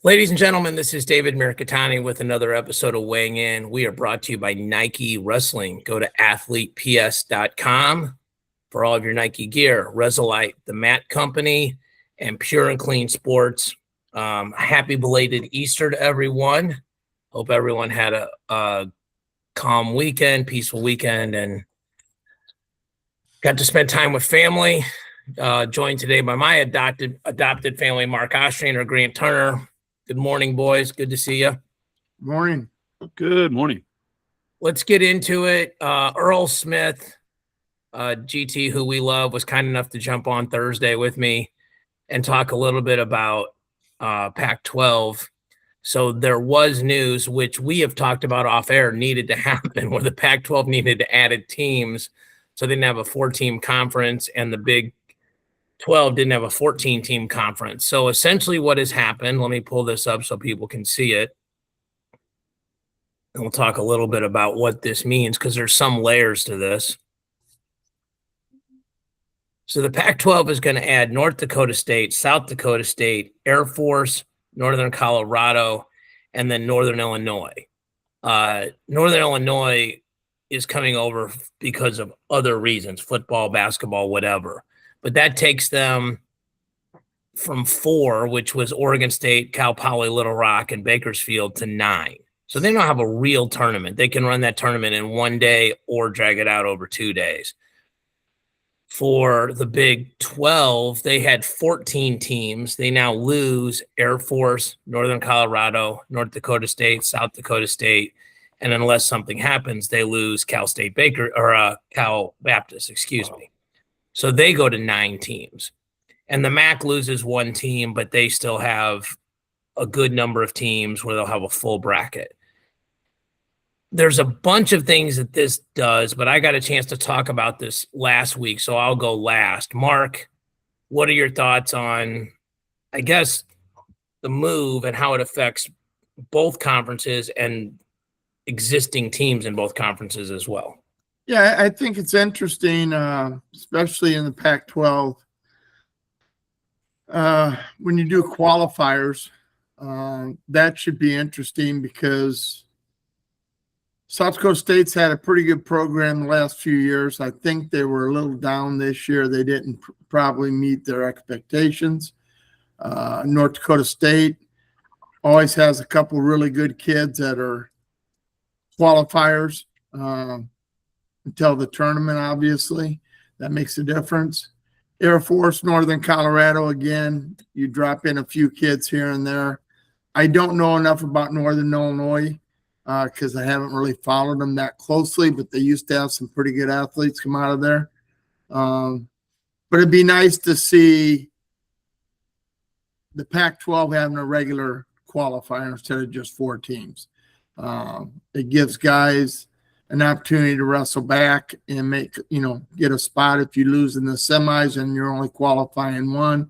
Ladies and gentlemen, this is David Mirikitani with another episode of Weighing In. We are brought to you by Nike Wrestling. Go to athleteps.com for all of your Nike gear. Resolite, the Mat Company, and Pure and Clean Sports. Happy belated Easter to everyone. Hope everyone had a calm weekend, peaceful weekend, and got to spend time with family. Joined today by my adopted family, Mark Ostrander, Grant Turner. Good morning, boys. Good to see you. Morning. Good morning. Let's get into it. Earl Smith, GT, who we love, was kind enough to jump on Thursday with me and talk a little bit about Pac-12. So there was news, which we have talked about off air, needed to happen, where the Pac-12 needed to add teams. So they didn't have a 4-team conference, and the Big 12 didn't have a 14-team conference. So essentially what has happened, let me pull this up so people can see it. And we'll talk a little bit about what this means because there's some layers to this. So the Pac-12 is going to add North Dakota State, South Dakota State, Air Force, Northern Colorado, and then Northern Illinois. Northern Illinois is coming over because of other reasons, football, basketball, whatever. But that takes them from 4, which was Oregon State, Cal Poly, Little Rock, and Bakersfield, to 9. So they don't have a real tournament. They can run that tournament in one day or drag it out over 2 days. For the Big 12, they had 14 teams. They now lose Air Force, Northern Colorado, North Dakota State, South Dakota State, and unless something happens, they lose Cal Baptist, excuse me. So they go to 9 teams. And the MAC loses 1 team, but they still have a good number of teams where they'll have a full bracket. There's a bunch of things that this does, but I got a chance to talk about this last week, so I'll go last. Mark, what are your thoughts on, I guess, the move and how it affects both conferences and existing teams in both conferences as well? Yeah, I think it's interesting, especially in the Pac-12. When you do qualifiers, that should be interesting because South Dakota State's had a pretty good program the last few years. I think they were a little down this year. They didn't probably meet their expectations. North Dakota State always has a couple really good kids that are qualifiers. Until the tournament, obviously. That makes a difference. Air Force, Northern Colorado, again, you drop in a few kids here and there. I don't know enough about Northern Illinois because I haven't really followed them that closely, but they used to have some pretty good athletes come out of there. But it'd be nice to see the Pac-12 having a regular qualifier instead of just 4 teams. It gives guys an opportunity to wrestle back and get a spot if you lose in the semis and you're only qualifying 1.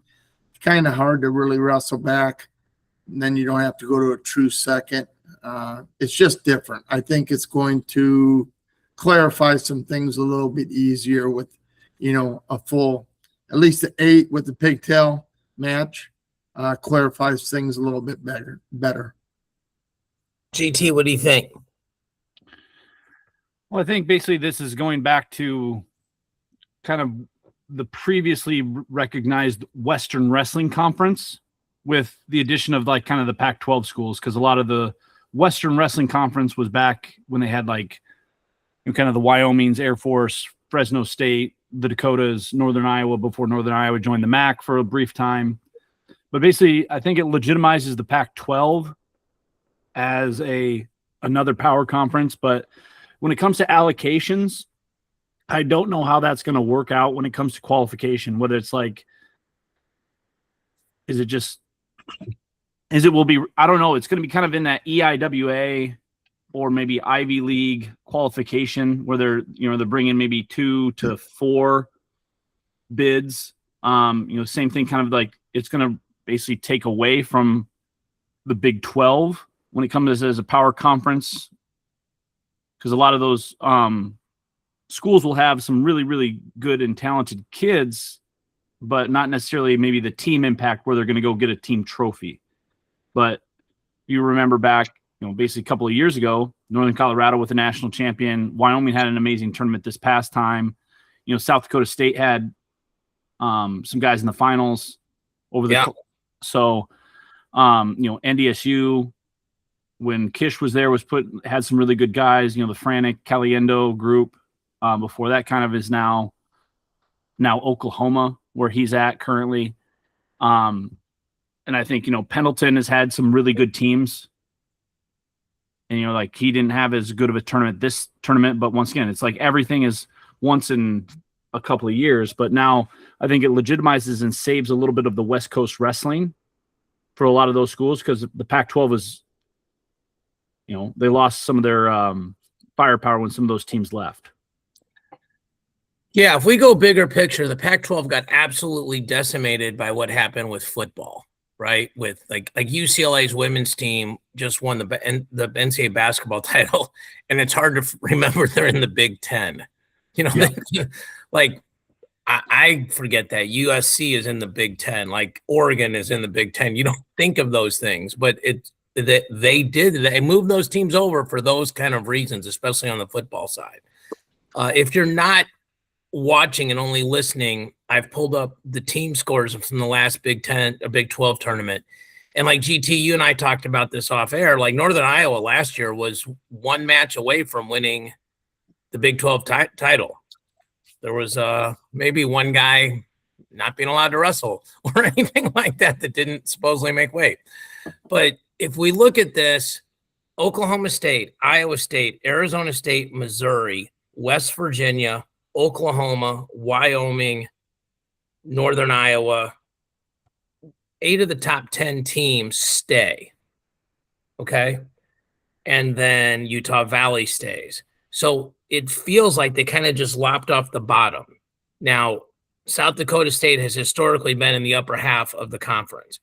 It's kind of hard to really wrestle back. And then you don't have to go to a true second. It's just different. I think it's going to clarify some things a little bit easier with, a full, at least the 8 with the pigtail match, clarifies things a little bit better. GT, what do you think? Well, I think basically this is going back to kind of the previously recognized Western Wrestling Conference with the addition of like kind of the Pac-12 schools, because a lot of the Western Wrestling Conference was back when they had like kind of the Wyoming's, Air Force, Fresno State, the Dakotas, Northern Iowa before Northern Iowa joined the MAC for a brief time. But basically, I think it legitimizes the Pac-12 as another power conference, but when it comes to allocations, I don't know how that's going to work out when it comes to qualification, whether it's like, I don't know. It's going to be kind of in that EIWA or maybe Ivy League qualification where they're bringing maybe 2 to 4 bids. Same thing, kind of like it's going to basically take away from the Big 12 when it comes as a power conference. Because a lot of those schools will have some really, really good and talented kids, but not necessarily maybe the team impact where they're going to go get a team trophy. But you remember back, basically a couple of years ago, Northern Colorado with a national champion. Wyoming had an amazing tournament this past time. South Dakota State had some guys in the finals over the NDSU, when Kish was there, had some really good guys. The Franek Caliendo group. Before that, kind of is now Oklahoma, where he's at currently. And I think Pendleton has had some really good teams. And he didn't have as good of a tournament this tournament, but once again, it's like everything is once in a couple of years. But now I think it legitimizes and saves a little bit of the West Coast wrestling for a lot of those schools, because the Pac-12 is, they lost some of their firepower when some of those teams left. Yeah, if we go bigger picture, the Pac-12 got absolutely decimated by what happened with football, right? With like UCLA's women's team just won the NCAA basketball title, and it's hard to remember they're in the Big 10. I forget that USC is in the Big 10, like Oregon is in the Big 10. You don't think of those things, but they moved those teams over for those kind of reasons, especially on the football side. If you're not watching and only listening, I've pulled up the team scores from the last Big 12 tournament. And like GT, you and I talked about this off air, like Northern Iowa last year was one match away from winning the Big 12 title. There was maybe one guy not being allowed to wrestle or anything like that didn't supposedly make weight. But if we look at this, Oklahoma State, Iowa State, Arizona State, Missouri, West Virginia, Oklahoma, Wyoming, Northern Iowa, 8 of the top 10 teams stay. Okay. And then Utah Valley stays. So it feels like they kind of just lopped off the bottom. Now, South Dakota State has historically been in the upper half of the conference.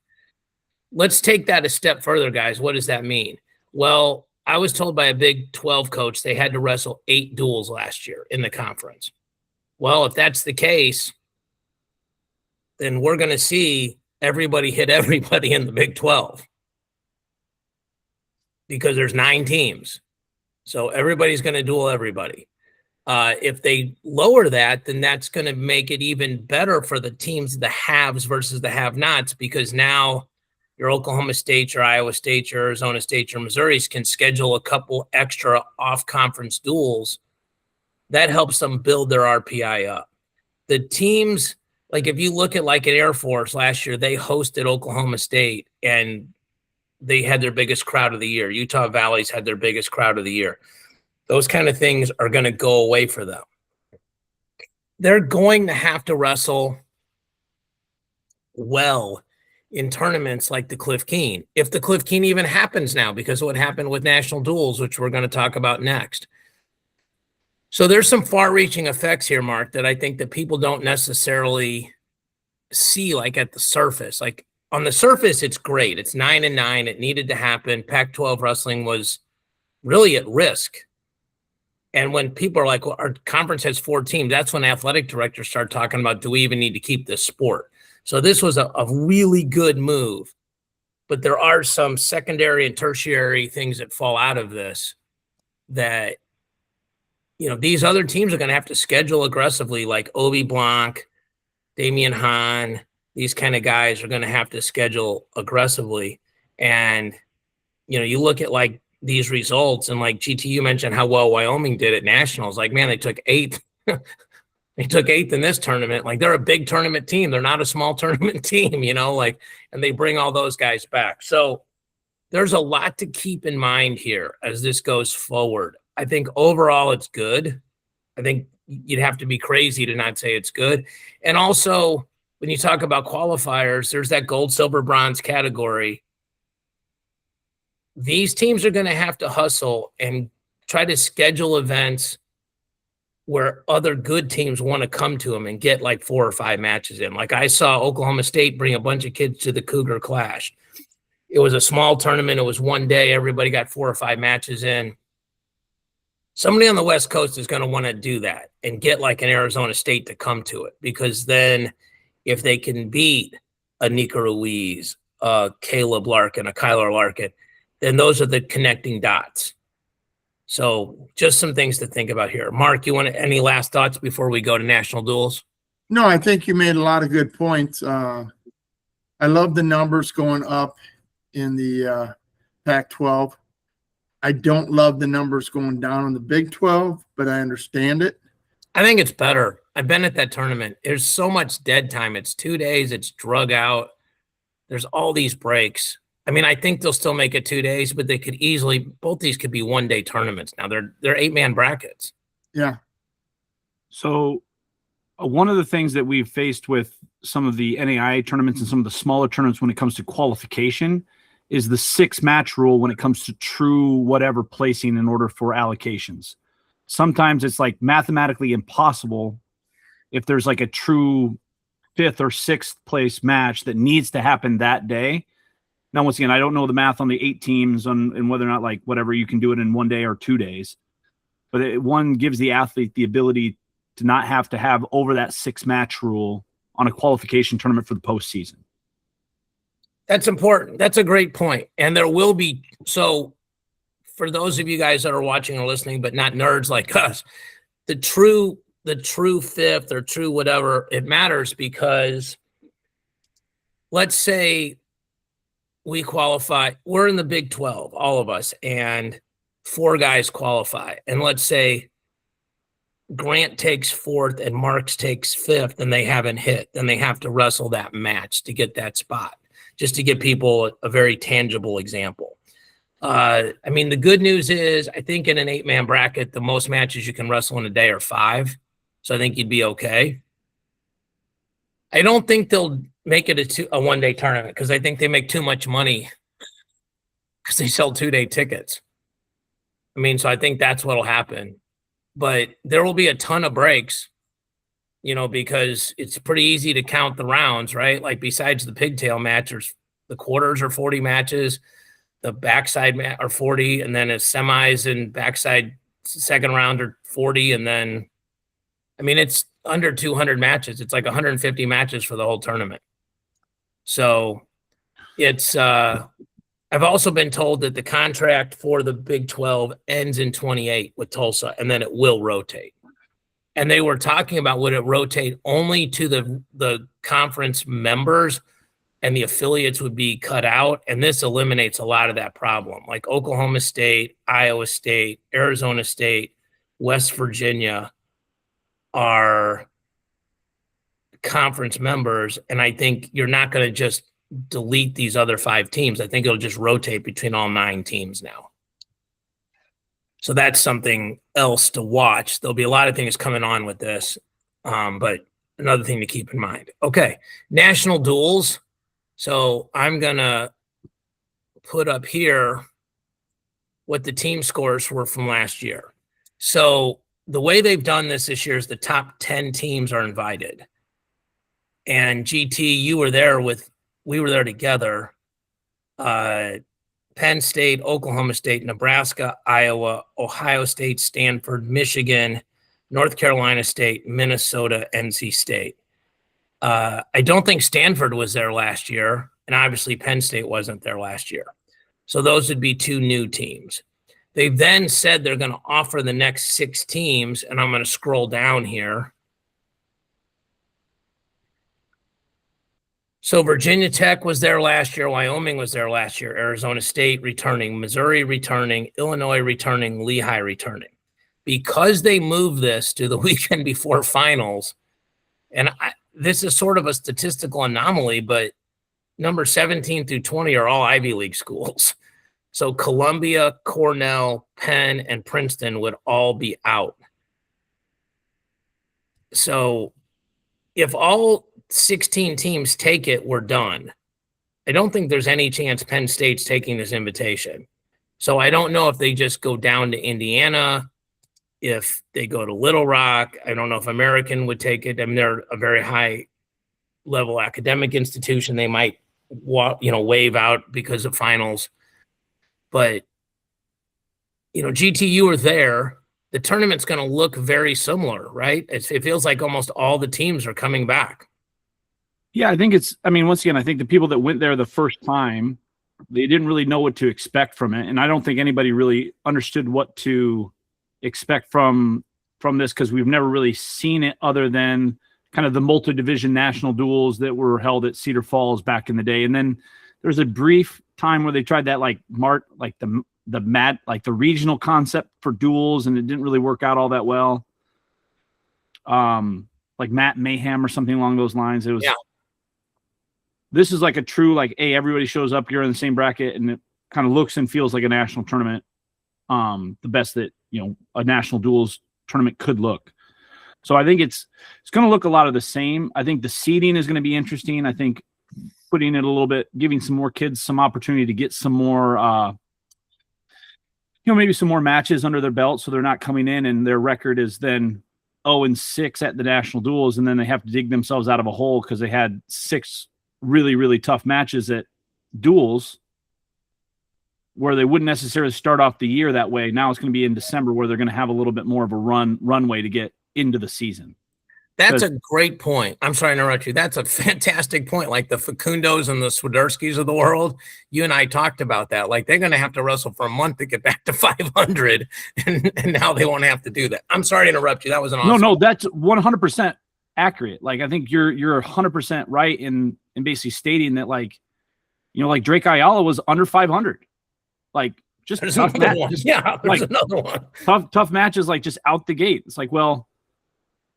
Let's take that a step further, guys. What does that mean? Well, I was told by a Big 12 coach they had to wrestle 8 duels last year in the conference. Well, if that's the case, then we're going to see everybody hit everybody in the Big 12 because there's 9 teams. So everybody's going to duel everybody. If they lower that, then that's going to make it even better for the teams, the haves versus the have-nots, because now your Oklahoma State, your Iowa State, your Arizona State, your Missouri's can schedule a couple extra off-conference duels. That helps them build their RPI up. The teams, like if you look at like an Air Force last year, they hosted Oklahoma State and they had their biggest crowd of the year. Utah Valley's had their biggest crowd of the year. Those kind of things are going to go away for them. They're going to have to wrestle well in tournaments like the Cliff Keen, if the Cliff Keen even happens now, because of what happened with national duels, which we're going to talk about next. So there's some far-reaching effects here, Mark, that I think that people don't necessarily see like at the surface. Like on the surface, it's great. It's 9-9. It needed to happen. Pac-12 wrestling was really at risk. And when people are like, well, our conference has 4 teams, that's when athletic directors start talking about, do we even need to keep this sport? So this was a really good move. But there are some secondary and tertiary things that fall out of this that, these other teams are going to have to schedule aggressively, like Obi Blanc, Damian Hahn. These kind of guys are going to have to schedule aggressively. And, you look at like these results, and like GTU mentioned how well Wyoming did at nationals. Like, man, they took 8th. They took 8th in this tournament. Like, they're a big tournament team. They're not a small tournament team, and they bring all those guys back. So there's a lot to keep in mind here as this goes forward. I think overall it's good. I think you'd have to be crazy to not say it's good. And also, when you talk about qualifiers, there's that gold, silver, bronze category. These teams are going to have to hustle and try to schedule events where other good teams want to come to them and get like 4 or 5 matches in. Like I saw Oklahoma State bring a bunch of kids to the Cougar Clash. It was a small tournament. It was one day. Everybody got 4 or 5 matches in. Somebody on the West Coast is going to want to do that and get like an Arizona State to come to it, because then if they can beat a Nika Ruiz, Caleb Larkin, a Kyler Larkin, then those are the connecting dots. So just some things to think about here. Mark, you want any last thoughts before we go to national duels? No, I think you made a lot of good points. I love the numbers going up in the Pac-12. I don't love the numbers going down in the Big 12, but I understand it. I think it's better. I've been at that tournament. There's so much dead time. It's 2 days. It's drug out. There's all these breaks. I mean, I think they'll still make it 2 days, but they could easily, both these could be 1 day tournaments. Now they're 8-man brackets. Yeah. So one of the things that we've faced with some of the NAIA tournaments and some of the smaller tournaments when it comes to qualification is the 6-match rule when it comes to true whatever placing in order for allocations. Sometimes it's like mathematically impossible if there's like a true 5th or 6th place match that needs to happen that day. Now, once again, I don't know the math on the 8 teams and whether or not like whatever you can do it in 1 day or 2 days, but one gives the athlete the ability to not have to have over that 6-match rule on a qualification tournament for the postseason. That's important. That's a great point. And there will be, so for those of you guys that are watching or listening, but not nerds like us, the true 5th or true whatever, it matters because let's say we qualify, we're in the Big 12, all of us, and 4 guys qualify. And let's say Grant takes 4th and Marks takes 5th and they haven't hit, then they have to wrestle that match to get that spot, just to give people a very tangible example. I mean, the good news is I think in an 8-man bracket, the most matches you can wrestle in a day are 5. So I think you'd be okay. I don't think they'll make it a 1 day tournament because I think they make too much money because they sell 2-day tickets. I mean, so I think that's what'll happen. But there will be a ton of breaks, you know, because it's pretty easy to count the rounds, right? Like besides the pigtail match, the quarters are 40 matches, the backside are 40, and then it's semis and backside second round are 40, and then, I mean, it's under 200 matches. It's like 150 matches for the whole tournament. So it's, I've also been told that the contract for the Big 12 ends in 28 with Tulsa, and then it will rotate. And they were talking about would it rotate only to the conference members and the affiliates would be cut out. And this eliminates a lot of that problem. Like Oklahoma State, Iowa State, Arizona State, West Virginia are conference members. And I think you're not going to just delete these other 5 teams. I think it'll just rotate between all 9 teams now. So that's something else to watch. There'll be a lot of things coming on with this, but another thing to keep in mind. Okay, national duels. So I'm going to put up here what the team scores were from last year. So the way they've done this year is the top 10 teams are invited. And GT, we were there together. Penn State, Oklahoma State, Nebraska, Iowa, Ohio State, Stanford, Michigan, North Carolina State, Minnesota, NC State. I don't think Stanford was there last year, and obviously Penn State wasn't there last year. So those would be 2 new teams. They've then said they're going to offer the next 6 teams, and I'm going to scroll down here. So Virginia Tech was there last year. Wyoming was there last year. Arizona State returning. Missouri returning. Illinois returning. Lehigh returning. Because they moved this to the weekend before finals, and this is sort of a statistical anomaly, but number 17 through 20 are all Ivy League schools. So Columbia, Cornell, Penn, and Princeton would all be out. So if all 16 teams take it, we're done. I don't think there's any chance Penn State's taking this invitation. So I don't know if they just go down to Indiana, if they go to Little Rock. I don't know if American would take it. I mean, they're a very high level academic institution. They might waive out because of finals. But, GTU are there. The tournament's going to look very similar, right? It feels like almost all the teams are coming back. Yeah, I think once again, I think the people that went there the first time, they didn't really know what to expect from it. And I don't think anybody really understood what to expect from this, because we've never really seen it other than kind of the multi-division national duels that were held at Cedar Falls back in the day. And then there's a brief time where they tried that the regional concept for duels, and it didn't really work out all that well. Like Matt Mayhem or something along those lines. It was, This is like a true, like, hey, everybody shows up, you're in the same bracket, and it kind of looks and feels like a national tournament. The best that, a national duels tournament could look. So I think it's going to look a lot of the same. I think the seeding is going to be interesting. I think putting it a little bit, giving some more kids some opportunity to get some more, maybe some more matches under their belt, so they're not coming in and their record is then 0-6 at the national duels, and then they have to dig themselves out of a hole because they had 6 really, really tough matches at duels where they wouldn't necessarily start off the year that way. Now it's going to be in December where they're going to have a little bit more of a runway to get into the season. That's a great point. I'm sorry to interrupt you. That's a fantastic point. Like the Facundos and the Swiderskis of the world, you and I talked about that. Like they're going to have to wrestle for a month to get back to 500, and now they won't have to do that. I'm sorry to interrupt you. That was an awesome. No, that's 100% accurate. Like I think you're 100% right in basically stating that, like, like Drake Ayala was under 500. Like just tough matches. Yeah, there's another one. Tough matches, like just out the gate. It's like, well,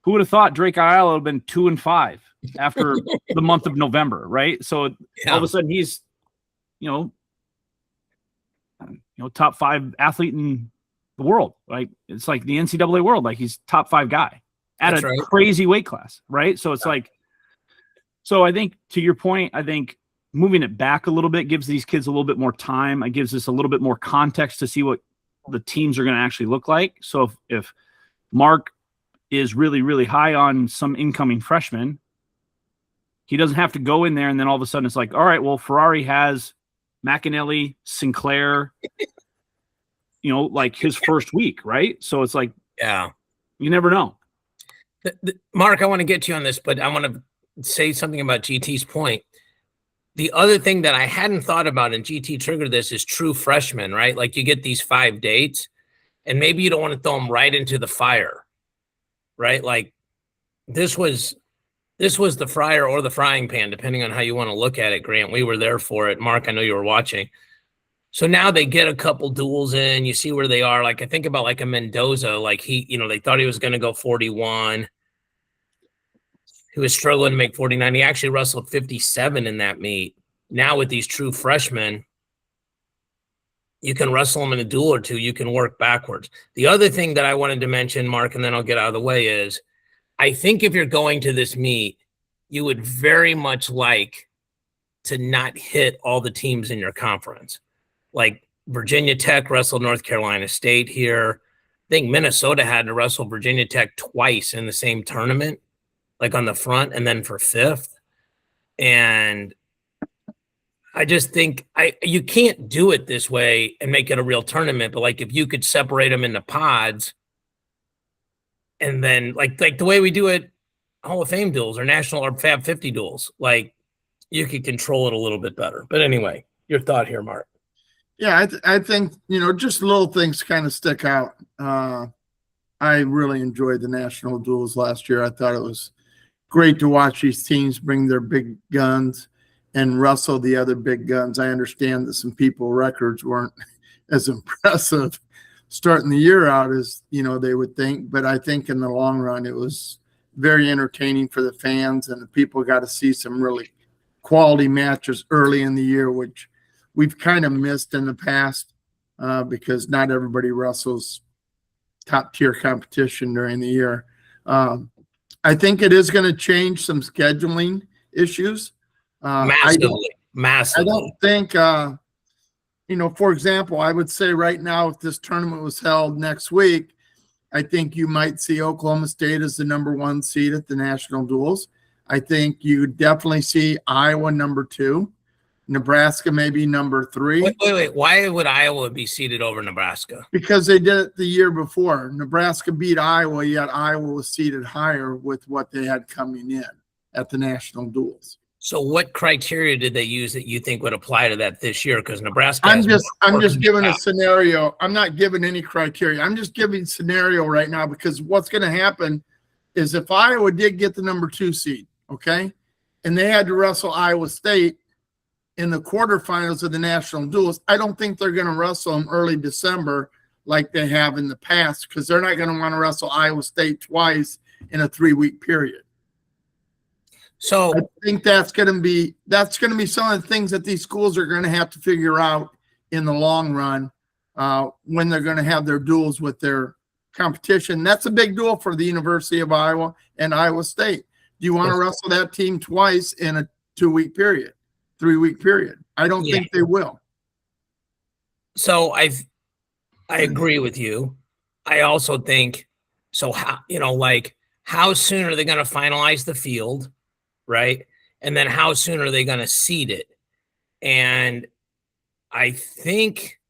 who would have thought Drake Ayala would have been 2-5 after the month of November, right? So all of a sudden he's, top 5 athlete in the world. Like it's like the NCAA world. Like he's top 5 guy at crazy weight class, right? So it's like, so I think to your point, I think moving it back a little bit gives these kids a little bit more time. It gives us a little bit more context to see what the teams are going to actually look like. So if Mark is really, really high on some incoming freshmen, he doesn't have to go in there and then all of a sudden it's like, all right, well, Ferrari has McAnally, Sinclair, like his first week, right? So it's like, you never know. Mark, I want to get you on this, but I want to say something about GT's point. The other thing that I hadn't thought about, and GT triggered this, is true freshmen, right? Like you get these 5 dates and maybe you don't want to throw them right into the fire, right? Like this was the fryer or the frying pan, depending on how you want to look at it, Grant. We were there for it. Mark, I know you were watching. So now they get a couple duels in, you see where they are. Like I think about like a Mendoza, like he, they thought he was going to go 41. He was struggling to make 49. He actually wrestled 57 in that meet. Now with these true freshmen, you can wrestle them in a duel or two. You can work backwards. The other thing that I wanted to mention, Mark, and then I'll get out of the way, is I think if you're going to this meet, you would very much like to not hit all the teams in your conference. Like Virginia Tech wrestled North Carolina State here. I think Minnesota had to wrestle Virginia Tech twice in the same tournament, like on the front and then for 5th. And I just think you can't do it this way and make it a real tournament. But like if you could separate them into pods, and then like the way we do it, Hall of Fame duels or national or Fab 50 duels, like you could control it a little bit better. But anyway, your thought here, Mark. Yeah, I think, just little things kind of stick out. I really enjoyed the national duels last year. I thought it was great to watch these teams bring their big guns and wrestle the other big guns. I understand that some people records weren't as impressive starting the year out as, they would think. But I think in the long run, it was very entertaining for the fans, and the people got to see some really quality matches early in the year, which we've kind of missed in the past because not everybody wrestles top tier competition during the year. I think it is going to change some scheduling issues. Massively. I don't think, for example, I would say right now, if this tournament was held next week, I think you might see Oklahoma State as the number 1 seed at the national duels. I think you definitely see Iowa number 2, Nebraska maybe number 3. Wait. Why would Iowa be seeded over Nebraska? Because they did it the year before. Nebraska beat Iowa, yet Iowa was seeded higher with what they had coming in at the national duels. So what criteria did they use that you think would apply to that this year? Because Nebraska, I'm just giving a scenario. I'm not giving any criteria. I'm just giving scenario right now, because what's going to happen is if Iowa did get the number 2 seed, okay, and they had to wrestle Iowa State in the quarterfinals of the national duels, I don't think they're going to wrestle them early December like they have in the past, because they're not going to want to wrestle Iowa State twice in a 3-week period. So I think that's going to be some of the things that these schools are going to have to figure out in the long run when they're going to have their duels with their competition. That's a big duel for the University of Iowa and Iowa State. Do you want to wrestle that team twice in a 2-week period, 3-week period? I don't think they will. So I agree with you. I also think, so how soon are they going to finalize the field, right? And then how soon are they going to seed it? And I think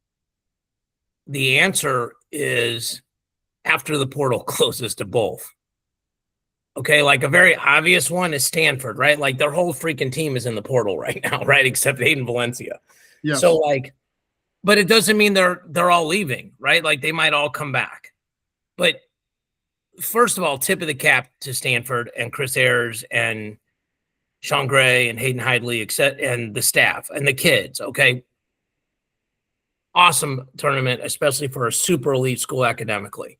the answer is after the portal closes to both. Okay, like a very obvious one is Stanford, right? Like their whole freaking team is in the portal right now, right? Except Hayden Valencia. Yeah. So but it doesn't mean they're all leaving, right? Like they might all come back. But first of all, tip of the cap to Stanford and Chris Ayers and Sean Gray and Hayden Hidley, and the staff and the kids. Okay, awesome tournament, especially for a super elite school academically.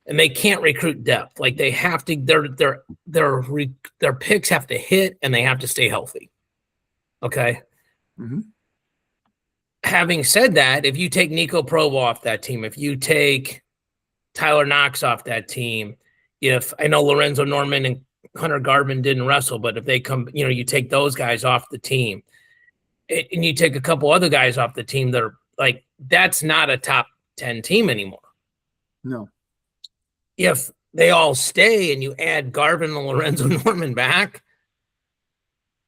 And they can't recruit depth. Like they have to, their picks have to hit and they have to stay healthy. Okay. Mm-hmm. Having said that, if you take Nico Provo off that team, if you take Tyler Knox off that team, if I know Lorenzo Norman and Hunter Garbin didn't wrestle, but if they come, you take those guys off the team and you take a couple other guys off the team that are like, that's not a top 10 team anymore. No. If they all stay and you add Garvin and Lorenzo Norman back,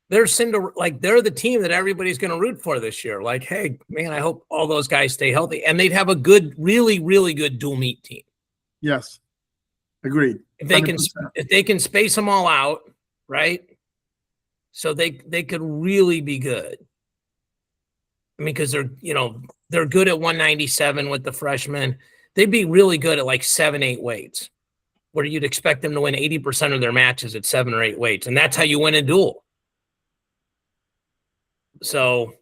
they're the team that everybody's going to root for this year. Like, hey, man, I hope all those guys stay healthy. And they'd have a good, really, really good dual meet team. Yes. Agreed. If they can space them all out, right? So they could really be good. I mean, because they're good at 197 with the freshmen. They'd be really good at like 7-8 weights, where you'd expect them to win 80% of their matches at 7 or 8 weights. And that's how you win a duel. So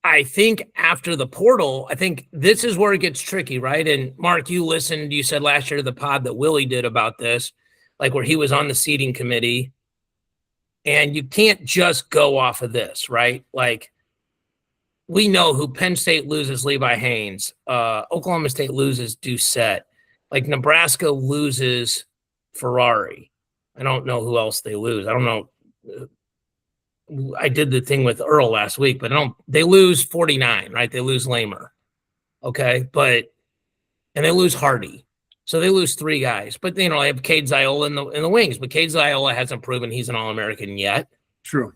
I think after the portal, I think this is where it gets tricky, right? And Mark, you said last year to the pod that Willie did about this, like where he was on the seating committee. And you can't just go off of this, right? Like, we know who Penn State loses Levi Haynes. Oklahoma State loses Doucette. Like Nebraska loses Ferrari. I don't know who else they lose. I don't know. I did the thing with Earl last week, but they lose 49, right? They lose Lamer. Okay. And they lose Hardy. So they lose 3 guys, but they have Cade Ziola in the wings, but Cade Ziola hasn't proven he's an All-American yet. True.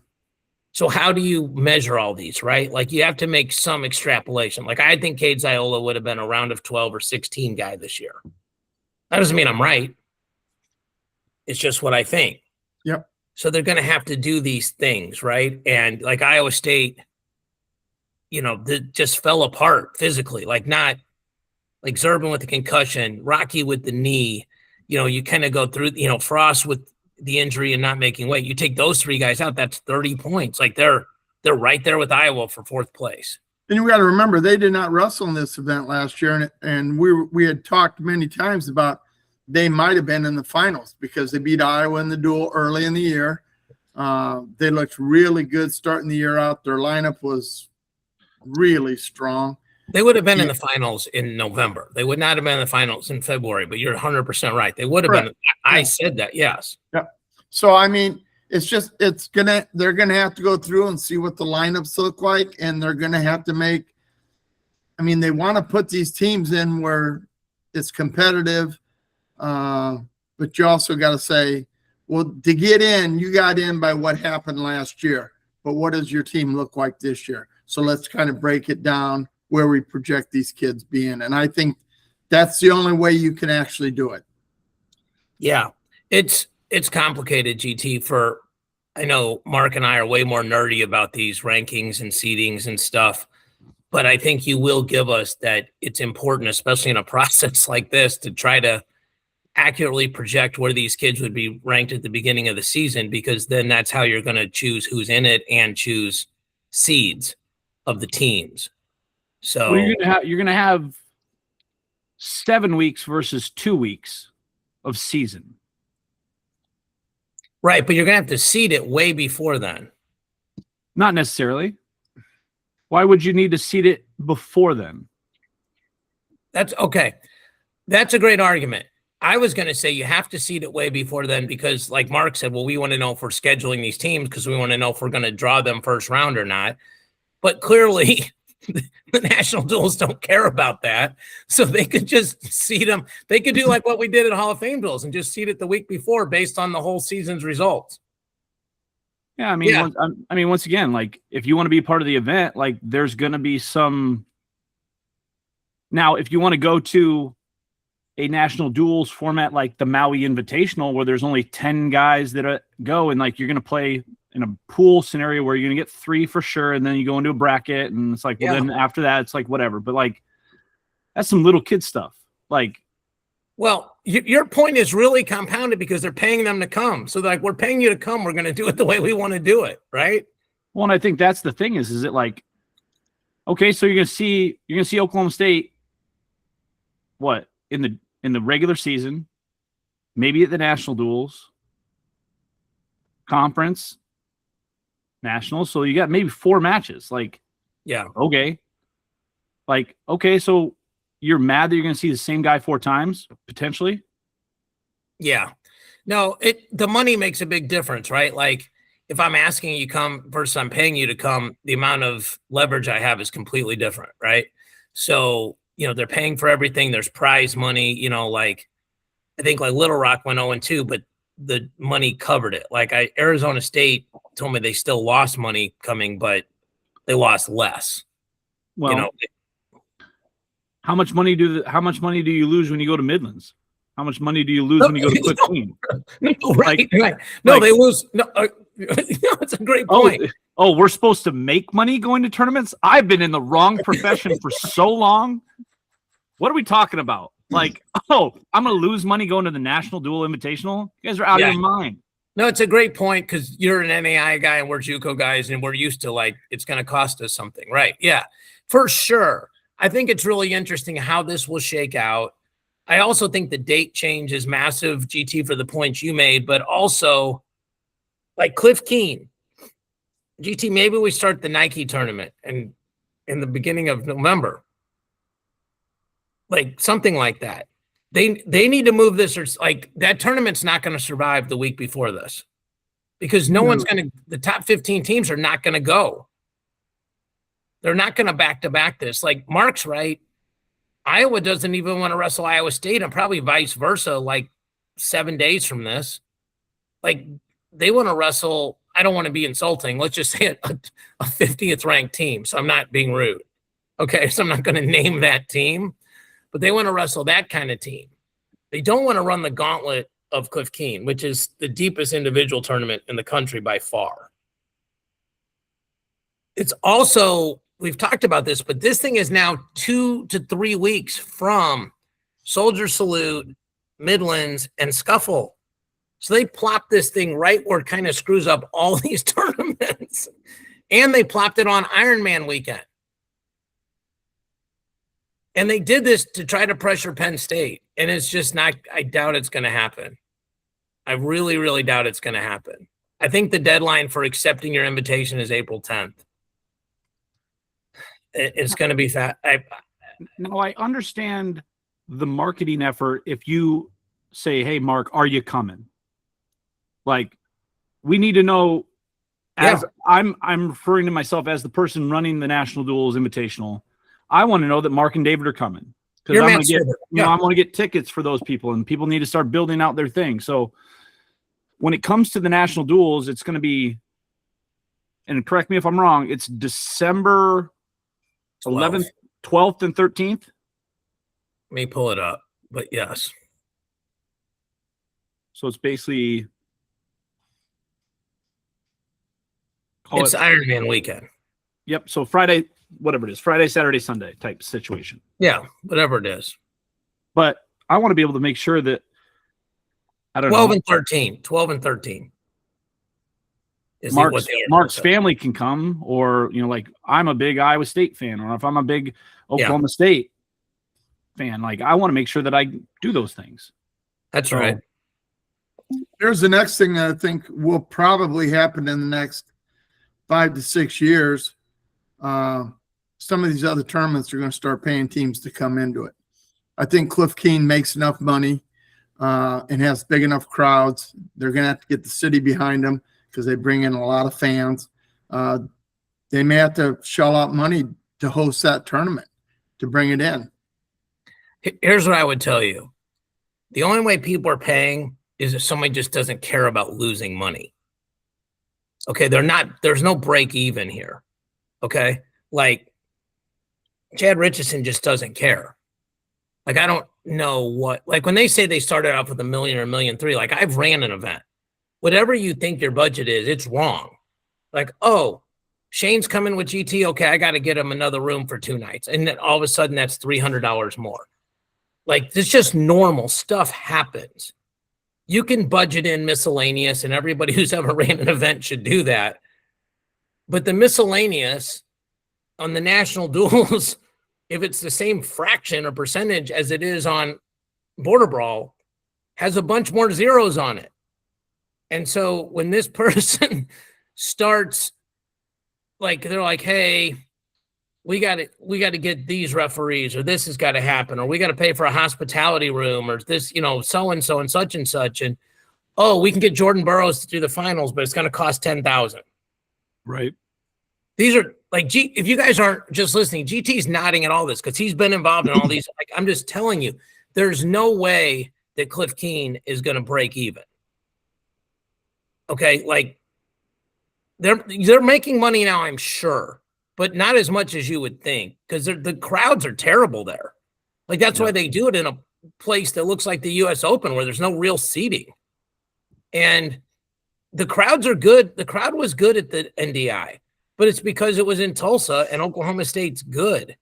So how do you measure all these, right? Like you have to make some extrapolation. Like I think Cade Ziola would have been a round of 12 or 16 guy this year. That doesn't mean I'm right. It's just what I think. Yep. So they're going to have to do these things, right? And like Iowa State, just fell apart physically, like not like Zerbin with the concussion, Rocky with the knee, you kind of go through, Frost with the injury and not making weight. You take those 3 guys out, that's 30 points. Like they're right there with Iowa for 4th place. And you got to remember, they did not wrestle in this event last year. And we had talked many times about they might have been in the finals because they beat Iowa in the duel early in the year. They looked really good starting the year out. Their lineup was really strong. They would have been in the finals in November. They would not have been in the finals in February, but you're 100% right. They would have been. I said that, yes. Yeah. So, I mean, they're going to have to go through and see what the lineups look like, and they're going to have to they want to put these teams in where it's competitive, but you also got to say, well, to get in, you got in by what happened last year, but what does your team look like this year? So let's kind of break it down where we project these kids being. And I think that's the only way you can actually do it. Yeah. It's complicated, GT, I know Mark and I are way more nerdy about these rankings and seedings and stuff, but I think you will give us that it's important, especially in a process like this, to try to accurately project where these kids would be ranked at the beginning of the season, because then that's how you're going to choose who's in it and choose seeds of the teams. So well, you're gonna have 7 weeks versus 2 weeks of season. right, but you're going to have to seed it way before then. Not necessarily. Why would you need to seed it before then? That's okay. That's a great argument. I was going to say you have to seed it way before then because, like Mark said, well, we want to know if we're scheduling these teams because we want to know if we're going to draw them first round or not. But clearly, the national duels don't care about that. So they could just seed them. They could do like what we did at Hall of Fame duels and just seed it the week before based on the whole season's results. Yeah, I mean, Yeah. Once again, like if you want to be part of the event, like there's going to be some. Now, if you want to go to a national duels format like the Maui Invitational, where there's only 10 guys that go, and like you're going to play in a pool scenario where you're going to get 3 for sure, and then you go into a bracket, and it's like, well, then after that, it's like whatever. But like, that's some little kid stuff. Like, well, your point is really compounded because they're paying them to come. So like, we're paying you to come. We're going to do it the way we want to do it, right? well, and I think that's the thing is it like, okay, so you're going to see Oklahoma State, what in the regular season, maybe at the national duels, conference, nationals. So you got maybe 4 matches. Like, Yeah. okay. Like, okay, so you're mad that you're going to see the same guy 4 times, potentially? Yeah. No, the money makes a big difference, right? Like if I'm asking you come versus I'm paying you to come, the amount of leverage I have is completely different, right? So, they're paying for everything. There's prize money, like I think like Little Rock went 0-2, but the money covered it. Like Arizona State told me they still lost money coming, but they lost less. Well, how much money do you lose when you go to Midlands? How much money do you lose when you go to Quick Queen? No, right. No, they lose. No, it's a great point. Oh, we're supposed to make money going to tournaments? I've been in the wrong profession for so long. What are we talking about? Like, I'm going to lose money going to the National Dual Invitational? You guys are out of your mind. No, it's a great point because you're an NAI guy and we're JUCO guys and we're used to like, it's going to cost us something, right? Yeah, for sure. I think it's really interesting how this will shake out. I also think the date change is massive, GT, for the points you made, but also like Cliff Keen. GT, maybe we start the Nike tournament and in the beginning of November. Like something like that. They need to move this, or like that tournament's not going to survive the week before this because the top 15 teams are not going to go. They're not going to back-to-back this. Like Mark's right. Iowa doesn't even want to wrestle Iowa State and probably vice versa, like 7 days from this. Like they want to wrestle, I don't want to be insulting. Let's just say a 50th ranked team. So I'm not being rude. Okay. So I'm not going to name that team, but they want to wrestle that kind of team. They don't want to run the gauntlet of Cliff Keen, which is the deepest individual tournament in the country by far. It's also, we've talked about this, but this thing is now 2 to 3 weeks from Soldier Salute, Midlands, and Scuffle. So they plopped this thing right where it kind of screws up all these tournaments. And they plopped it on Ironman weekend. And they did this to try to pressure Penn State. And it's just not, I doubt it's going to happen. I really, really doubt it's going to happen. I think the deadline for accepting your invitation is April 10th. It's going to be that. Now, I understand the marketing effort. If you say, hey, Mark, are you coming? Like, we need to know, as I'm referring to myself as the person running the National Duels Invitational. I want to know that Mark and David are coming because I'm going to get tickets for those people, and people need to start building out their thing. So when it comes to the National Duels, it's going to be, and correct me if I'm wrong, it's December 11th, 12th, and 13th. Let me pull it up, but yes. So it's basically Call It's it, Ironman weekend. yep. So Friday, whatever it is, Friday, Saturday, Sunday type situation. Yeah, whatever it is. But I want to be able to make sure that, I don't 12 know, and 13. 12 and 13. Is what Mark's the article Mark's says. family can come, or like I'm a big Iowa State fan, or if I'm a big Oklahoma State fan, like I want to make sure that I do those things. That's right. Here's the next thing that I think will probably happen in the next 5 to 6 years. Some of these other tournaments are going to start paying teams to come into it. I think Cliff Keen makes enough money and has big enough crowds. They're going to have to get the city behind them because they bring in a lot of fans. They may have to shell out money to host that tournament, to bring it in. Here's what I would tell you. The only way people are paying is if somebody just doesn't care about losing money. Okay, there's no break even here. Okay, like Chad Richardson just doesn't care. Like, I don't know what, like when they say they started off with $1 million or $1.3 million, like I've ran an event. Whatever you think your budget is, it's wrong. Like, oh, Shane's coming with GT. Okay, I got to get him another room for 2 nights. And then all of a sudden that's $300 more. Like, it's just normal stuff happens. You can budget in miscellaneous, and everybody who's ever ran an event should do that. But the miscellaneous on the national duels, if it's the same fraction or percentage as it is on Border Brawl, has a bunch more zeros on it. And so when this person starts, like, they're like, hey, we got to get these referees, or this has got to happen, or we got to pay for a hospitality room, or this, so-and-so and such and such. And, oh, we can get Jordan Burroughs to do the finals, but it's going to cost $10,000. Right. These are like, if you guys aren't just listening, GT's nodding at all this because he's been involved in all these. Like, I'm just telling you, there's no way that Cliff Keen is going to break even. Okay, like they're making money now, I'm sure, but not as much as you would think because the crowds are terrible there. Like, that's why they do it in a place that looks like the U.S. Open where there's no real seating. And the crowds are good. The crowd was good at the NDI, but it's because it was in Tulsa and Oklahoma State's good.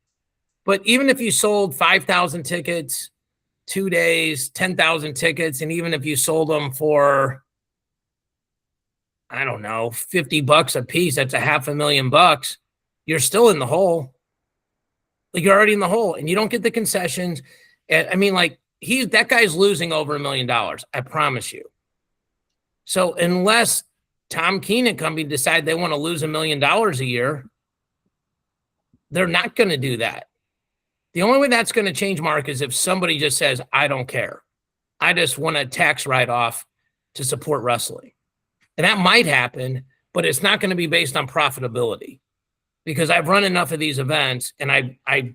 But even if you sold 5,000 tickets, 2 days, 10,000 tickets, and even if you sold them for, I don't know, $50 a piece, that's $500,000, you're still in the hole. Like, you're already in the hole, and you don't get the concessions. And I mean, like, that guy's losing over $1 million. I promise you. So unless Tom Keene and company decide they want to lose $1 million a year, they're not going to do that. The only way that's going to change, Mark, is if somebody just says, I don't care. I just want a tax write-off to support wrestling. And that might happen, but it's not going to be based on profitability, because I've run enough of these events, and I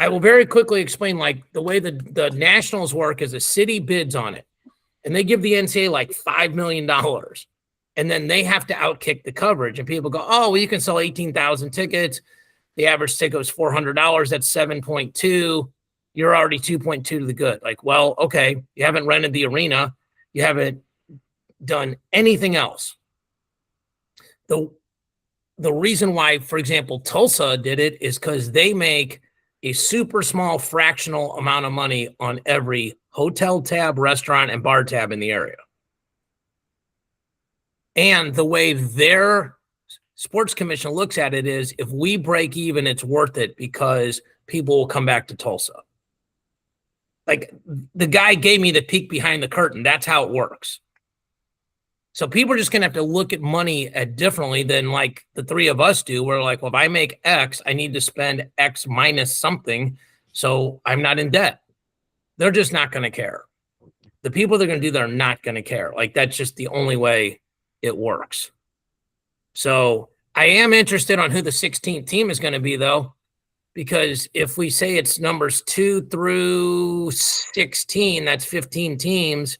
will very quickly explain, like, the way the nationals work is a city bids on it, and they give the NCAA like $5 million, and then they have to outkick the coverage, and people go, oh, well, you can sell 18,000 tickets. The average ticket was $400. That's 7.2. You're already 2.2 to the good. Like, well, okay, you haven't rented the arena. You haven't done anything else. The reason why, for example, Tulsa did it is because they make a super small fractional amount of money on every hotel tab, restaurant, and bar tab in the area. And the way their sports commission looks at it is, if we break even, it's worth it because people will come back to Tulsa. Like, the guy gave me the peek behind the curtain. That's how it works. So people are just going to have to look at money differently than like the three of us do. We're like, well, if I make X, I need to spend X minus something, so I'm not in debt. They're just not going to care. The people that are going to do that are not going to care. Like, that's just the only way it works. So I am interested on who the 16th team is going to be, though, because if we say it's numbers 2 through 16, that's 15 teams.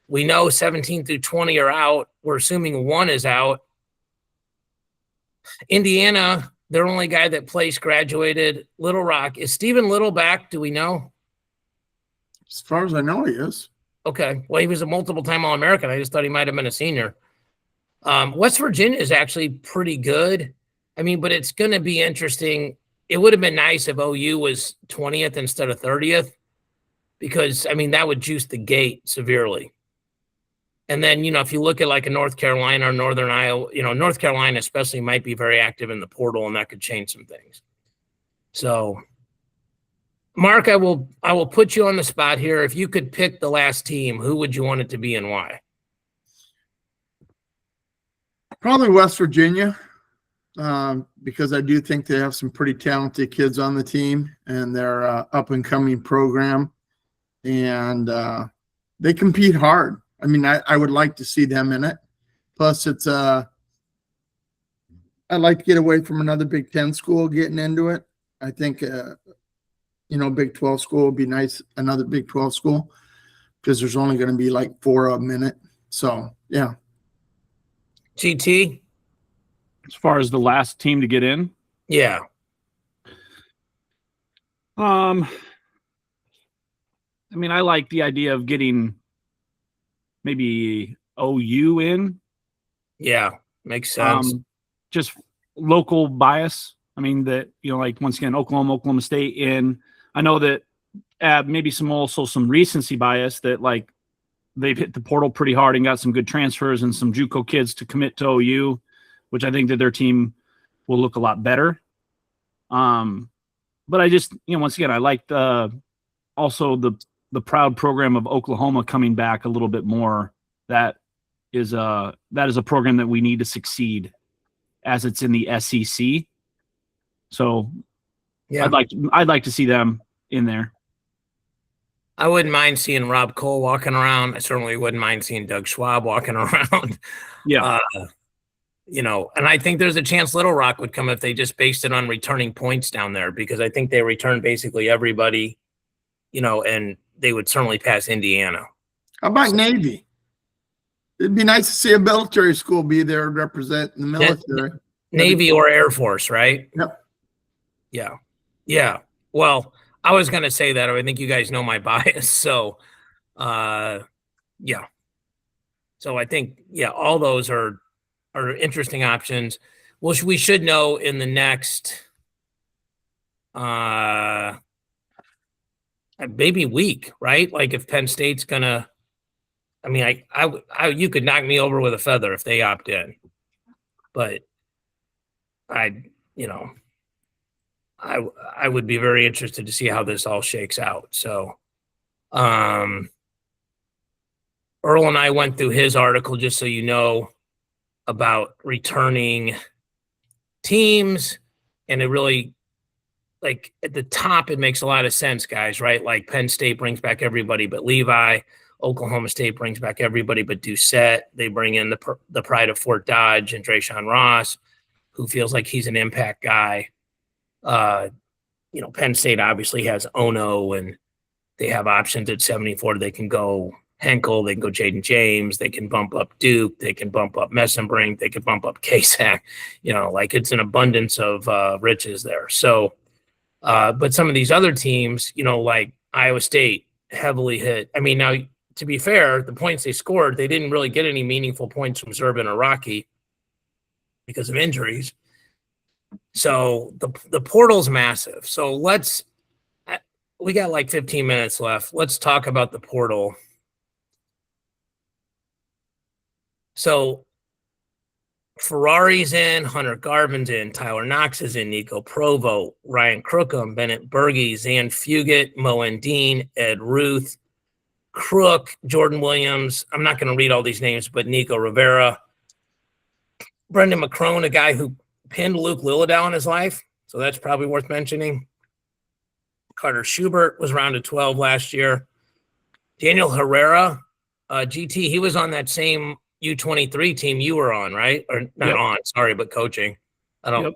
We know 17 through 20 are out. We're assuming 1 is out. Indiana, their only guy that placed graduated. Little Rock. Is Stephen Little back? Do we know? As far as I know, he is. Okay. Well, he was a multiple-time All-American. I just thought he might have been a senior. West Virginia is actually pretty good. I mean, but it's going to be interesting. It would have been nice if OU was 20th instead of 30th, because, I mean, that would juice the gate severely. And then, if you look at like a North Carolina or Northern Iowa, North Carolina especially might be very active in the portal, and that could change some things. So, Mark, I will put you on the spot here. If you could pick the last team, who would you want it to be and why? Probably West Virginia, because I do think they have some pretty talented kids on the team, and they're up-and-coming program, and they compete hard. I mean, I would like to see them in it. Plus, it's I'd like to get away from another Big 10 school getting into it. I think, Big 12 school would be nice, another Big 12 school, because there's only going to be like 4 of them in it. So, yeah. GT? As far as the last team to get in? Yeah. I mean, I like the idea of getting maybe OU in. Yeah, makes sense. Just local bias. I mean, that, like, once again, Oklahoma State in. I know that maybe some recency bias that, like, they've hit the portal pretty hard and got some good transfers and some JUCO kids to commit to OU, which I think that their team will look a lot better. But I just, once again, I like also the proud program of Oklahoma coming back a little bit more. That is a program that we need to succeed, as it's in the SEC. So yeah, I'd like to see them in there. I wouldn't mind seeing Rob Cole walking around. I certainly wouldn't mind seeing Doug Schwab walking around. Yeah. And I think there's a chance Little Rock would come if they just based it on returning points down there, because I think they return basically everybody, and they would certainly pass Indiana. How about Navy? It'd be nice to see a military school be there representing the military. Navy or Air Force, right? Yep. Yeah. Yeah. Well, I was going to say that. I think you guys know my bias. So, yeah. So I think, all those are interesting options. Well, we should know in the next maybe week, right? Like, if Penn State's gonna, I mean, I you could knock me over with a feather if they opt in, but I would be very interested to see how this all shakes out. So, Earl and I went through his article, just so you know, about returning teams, and it really, like, at the top, it makes a lot of sense, guys, right? Like, Penn State brings back everybody but Levi. Oklahoma State brings back everybody but Doucette. They bring in the pride of Fort Dodge and Drayshawn Ross, who feels like he's an impact guy. Penn State obviously has Ono, and they have options at 74. They can go Henkel, they can go Jaden James, they can bump up Duke, they can bump up Messenbrink, they can bump up Kasak. Like, it's an abundance of riches there. So, but some of these other teams, like Iowa State, heavily hit. I mean, now, to be fair, the points they scored, they didn't really get any meaningful points from Zurban or Rocky because of injuries. So the portal's massive. So we got like 15 minutes left. Let's talk about the portal. So Ferrari's in, Hunter Garvin's in, Tyler Knox is in, Nico Provo, Ryan Crookham, Bennett Berge, Zan Fugit, Moen Dean, Ed Ruth, Crook, Jordan Williams. I'm not going to read all these names, but Nico Rivera, Brendan McCrone, a guy who pinned Luke Lillidow in his life, so that's probably worth mentioning. Carter Schubert was rounded 12 last year. Daniel Herrera, GT, he was on that same U23 team you were on, right? Or not on, sorry, but coaching. I don't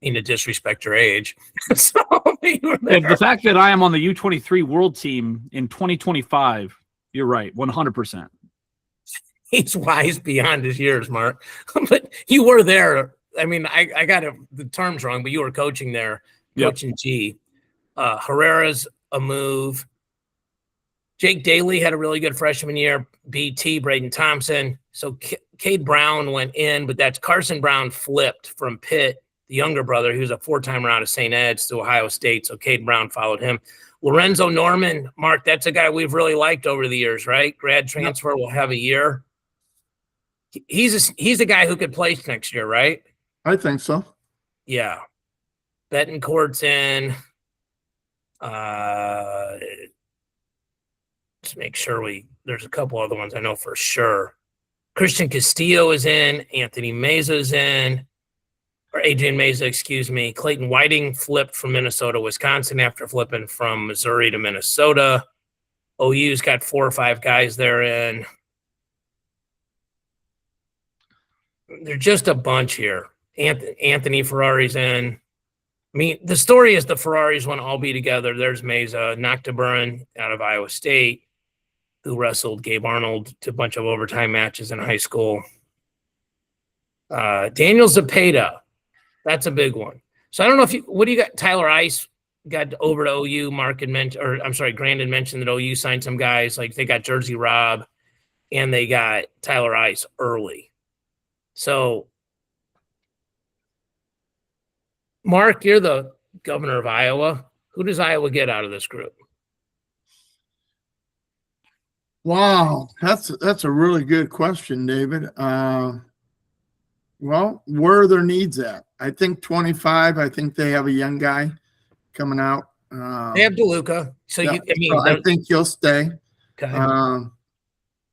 mean to disrespect your age. So the fact that I am on the U23 world team in 2025, you're right, 100%. He's wise beyond his years, Mark. But you were there. I mean, I got the terms wrong, but you were coaching there, coaching G. Herrera's a move. Jake Daly had a really good freshman year. BT, Braden Thompson. So Cade Brown went in, but that's Carson Brown flipped from Pitt, the younger brother, who's a 4-timer out of St. Ed's, to Ohio State. So Cade Brown followed him. Lorenzo Norman, Mark, that's a guy we've really liked over the years, right? Grad transfer, will have a year. He's a guy who could place next year, right? I think so. Yeah. Betancourt's in. Let's make sure there's a couple other ones I know for sure. Christian Castillo is in. Anthony Meza is in. Or Adrian Meza, excuse me. Clayton Whiting flipped from Minnesota, Wisconsin after flipping from Missouri to Minnesota. OU's got 4 or 5 guys there in. There's just a bunch here. Anthony Ferrari's in. I mean, the story is the Ferraris want to all be together. There's Meza, Noctaburin out of Iowa State, who wrestled Gabe Arnold to a bunch of overtime matches in high school. Daniel Zepeda, that's a big one. So I don't know what do you got? Tyler Ice got over to OU. Grandin mentioned that OU signed some guys. Like they got Jersey Rob and they got Tyler Ice early. So, Mark, you're the governor of Iowa. Who does Iowa get out of this group? Wow, that's a really good question, David. Well, where are their needs at? I think 25. I think they have a young guy coming out. They have DeLuca, so yeah, I think he'll stay. Okay.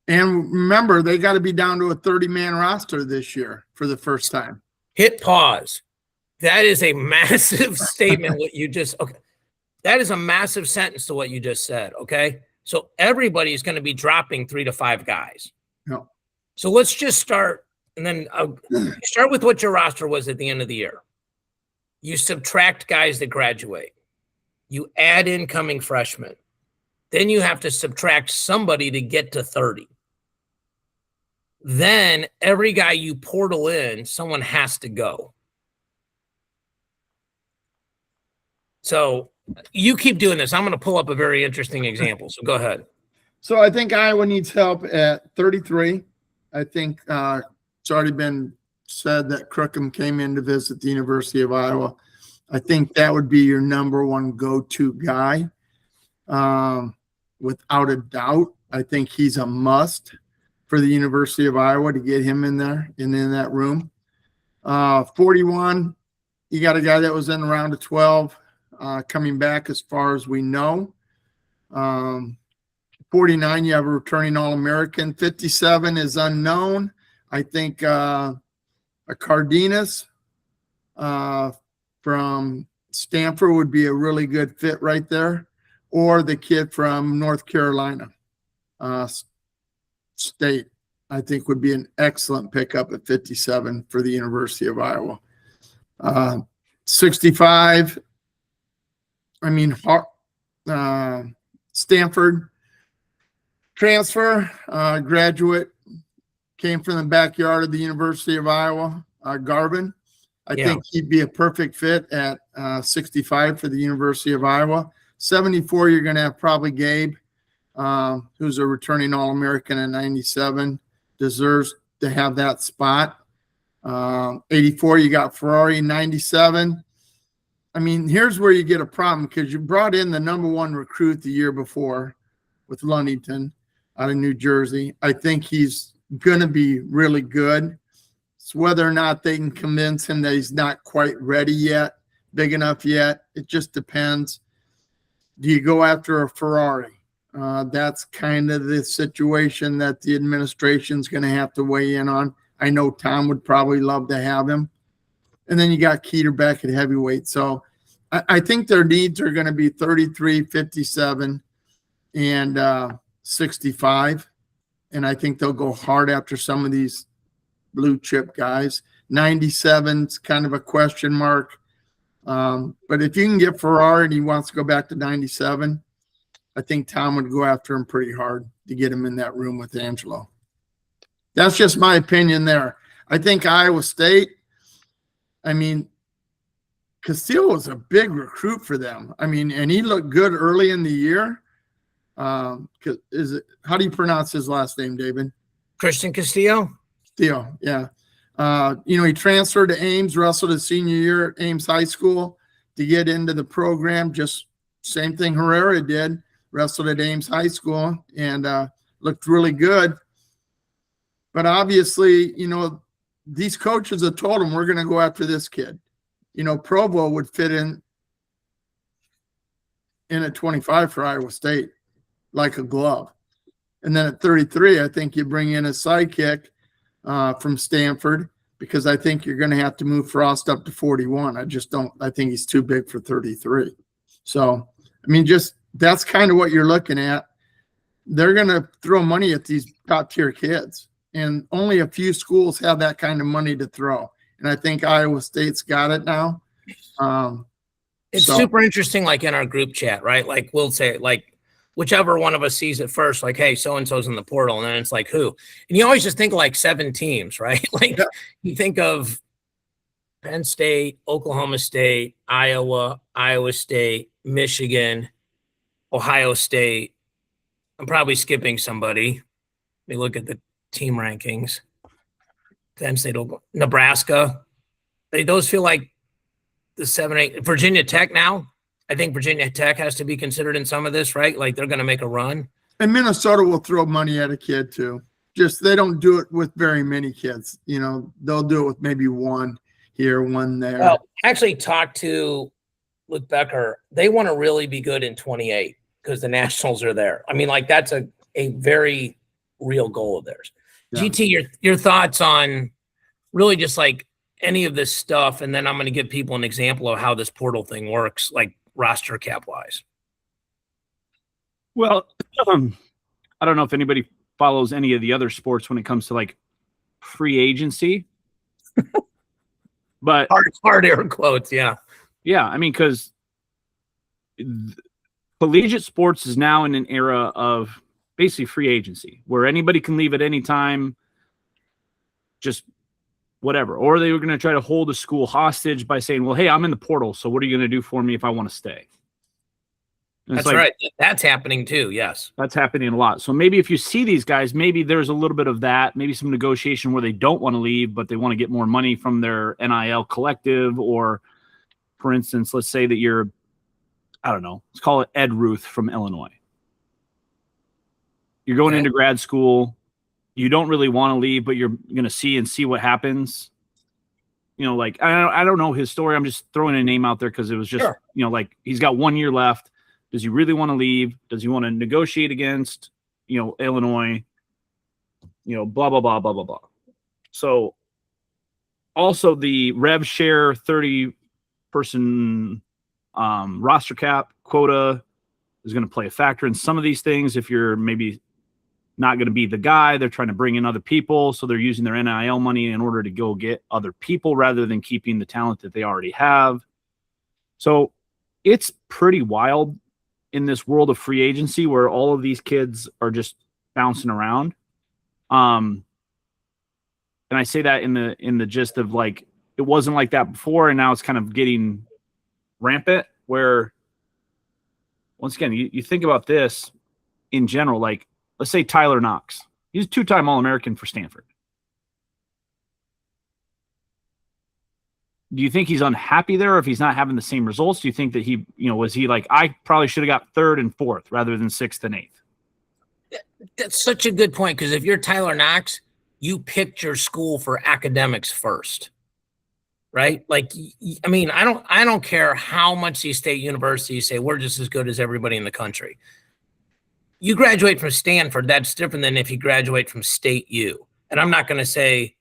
And remember, they got to be down to a 30-man roster this year for the first time. Hit pause. That is a massive statement. That is a massive sentence to what you just said. Okay. So everybody's going to be dropping 3 to 5 guys. No. So let's just start. And then start with what your roster was at the end of the year. You subtract guys that graduate. You add incoming freshmen. Then you have to subtract somebody to get to 30. Then every guy you portal in, someone has to go. So you keep doing this. I'm going to pull up a very interesting example. So go ahead. So I think Iowa needs help at 33. I think it's already been said that Crookham came in to visit the University of Iowa. I think that would be your number one go-to guy. Without a doubt, I think he's a must for the University of Iowa to get him in there and in that room. 41, you got a guy that was in the round of 12 coming back as far as we know. 49, you have a returning All-American. 57 is unknown. I think a Cardenas from Stanford would be a really good fit right there. Or the kid from North Carolina State, I think would be an excellent pickup at 57 for the University of Iowa. 65, Stanford transfer, graduate, came from the backyard of the University of Iowa, Garvin. I think he'd be a perfect fit at 65 for the University of Iowa. 74, you're going to have probably Gabe, who's a returning All-American at 97, deserves to have that spot. 84, you got Ferrari. 97. Here's where you get a problem because you brought in the number one recruit the year before with Ludington out of New Jersey. I think he's going to be really good. It's whether or not they can convince him that he's not quite ready yet, big enough yet. It just depends. Do you go after a Ferrari? That's kind of the situation that the administration's going to have to weigh in on. I know Tom would probably love to have him. And then you got Keeter back at heavyweight. So I think their needs are going to be 33, 57, and 65. And I think they'll go hard after some of these blue chip guys. 97's kind of a question mark. But if you can get Ferrari and he wants to go back to 97, I think Tom would go after him pretty hard to get him in that room with Angelo. That's just my opinion there. I think Iowa State, Castillo was a big recruit for them. And he looked good early in the year. How do you pronounce his last name, David? Christian Castillo. Theo, yeah. He transferred to Ames, wrestled his senior year at Ames High School to get into the program. Just same thing Herrera did, wrestled at Ames High School and looked really good. But obviously, these coaches have told him, we're going to go after this kid. Provo would fit in at 25 for Iowa State like a glove. And then at 33, I think you bring in a sidekick from Stanford, because I think you're going to have to move Frost up to 41. I think he's too big for 33. So, that's kind of what you're looking at. They're going to throw money at these top tier kids, and only a few schools have that kind of money to throw. And I think Iowa State's got it now. It's super interesting, like in our group chat, right? Like we'll say, like, whichever one of us sees it first, like, hey, so-and-so's in the portal. And then it's like, who? And you always just think of like 7 teams, right? Like you think of Penn State, Oklahoma State, Iowa, Iowa State, Michigan, Ohio State. I'm probably skipping somebody. Let me look at the team rankings. Penn State, Nebraska. Those feel like the 7, 8. Virginia Tech now. I think Virginia Tech has to be considered in some of this, right? Like they're going to make a run. And Minnesota will throw money at a kid too. Just they don't do it with very many kids. They'll do it with maybe one here, one there. Well, I actually talked to Luke Becker. They want to really be good in 28 because the Nationals are there. That's a very real goal of theirs. Yeah. GT, your thoughts on really just like any of this stuff, and then I'm going to give people an example of how this portal thing works, like roster cap wise. Well, I don't know if anybody follows any of the other sports when it comes to like free agency, but hard air quotes. Yeah. Because collegiate sports is now in an era of basically free agency where anybody can leave at any time, just whatever. Or they were going to try to hold a school hostage by saying, well, hey, I'm in the portal, so what are you going to do for me if I want to stay? That's right. That's happening too. Yes. That's happening a lot. So maybe if you see these guys, maybe there's a little bit of that, maybe some negotiation where they don't want to leave, but they want to get more money from their NIL collective. Or, for instance, let's say that you're, I don't know, let's call it Ed Ruth from Illinois. You're going into grad school. You don't really want to leave, but you're going to see what happens. Like, I don't know his story. I'm just throwing a name out there because it was just, like he's got 1 year left. Does he really want to leave? Does he want to negotiate against, Illinois? Blah, blah, blah, blah, blah, blah. So also the rev share 30-person roster cap quota is going to play a factor in some of these things. If you're maybe not going to be the guy, they're trying to bring in other people. So they're using their NIL money in order to go get other people rather than keeping the talent that they already have. So it's pretty wild in this world of free agency where all of these kids are just bouncing around. And I say that in the gist of like, it wasn't like that before. And now it's kind of getting rampant where, once again, you think about this in general, like let's say Tyler Knox, he's a 2-time All-American for Stanford. Do you think he's unhappy there, or if he's not having the same results? Do you think that he, was he like, I probably should have got 3rd and 4th rather than 6th and 8th? That's such a good point. Because if you're Tyler Knox, you picked your school for academics first, right? Like, I don't care how much these state universities say we're just as good as everybody in the country. You graduate from Stanford, that's different than if you graduate from State U. And I'm not going to say